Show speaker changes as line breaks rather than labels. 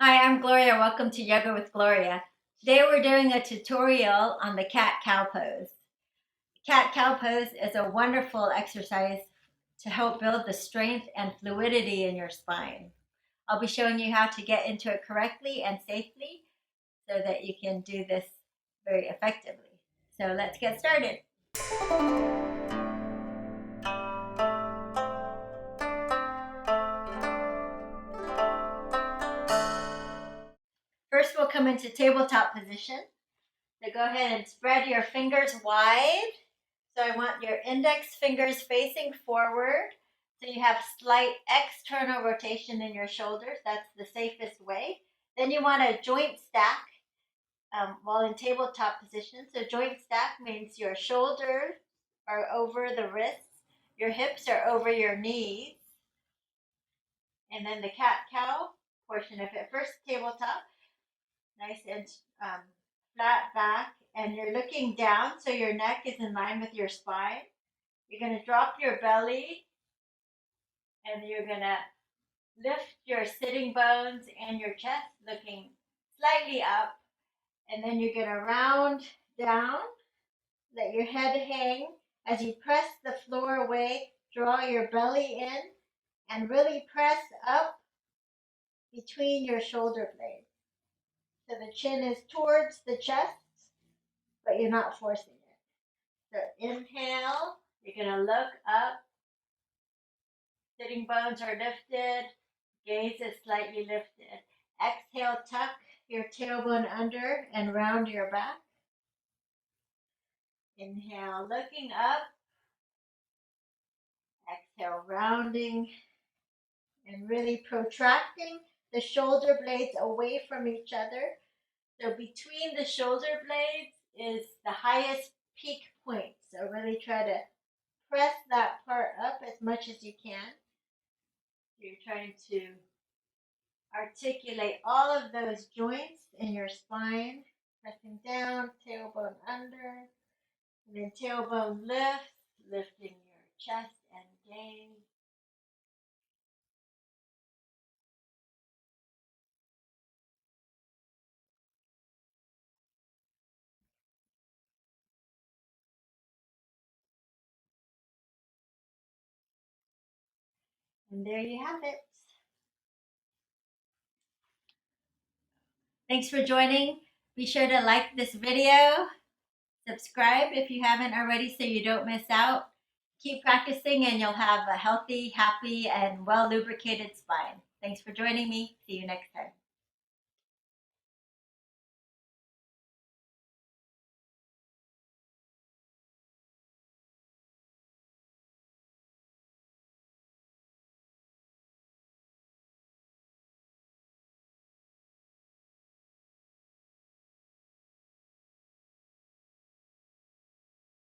Hi, I'm Gloria. Welcome to Yoga with Gloria. Today we're doing a tutorial on the cat-cow pose. Cat-cow pose is a wonderful exercise to help build the strength and fluidity in your spine. I'll be showing you how to get into it correctly and safely so that you can do this very effectively. So let's get started. First, we'll come into tabletop position. So go ahead and spread your fingers wide. So I want your index fingers facing forward. So you have slight external rotation in your shoulders. That's the safest way. Then you want a joint stack while in tabletop position. So joint stack means your shoulders are over the wrists, your hips are over your knees, and then the cat-cow portion of it. First tabletop, nice and flat back, and you're looking down so your neck is in line with your spine. You're going to drop your belly and you're going to lift your sitting bones and your chest looking slightly up. And then you're going to round down, let your head hang. As you press the floor away, draw your belly in and really press up between your shoulder blades. So the chin is towards the chest, but you're not forcing it. So inhale, you're going to look up, sitting bones are lifted, gaze is slightly lifted. Exhale, tuck your tailbone under and round your back. Inhale, looking up. Exhale, rounding and really protracting the shoulder blades away from each other. So between the shoulder blades is the highest peak point. So really try to press that part up as much as you can. You're trying to articulate all of those joints in your spine, pressing down, tailbone under, and then tailbone lifts, lifting your chest and gaze. And there you have it. Thanks for joining. Be sure to like this video, subscribe if you haven't already so you don't miss out. Keep practicing and you'll have a healthy, happy, and well lubricated spine. Thanks for joining me. See you next time.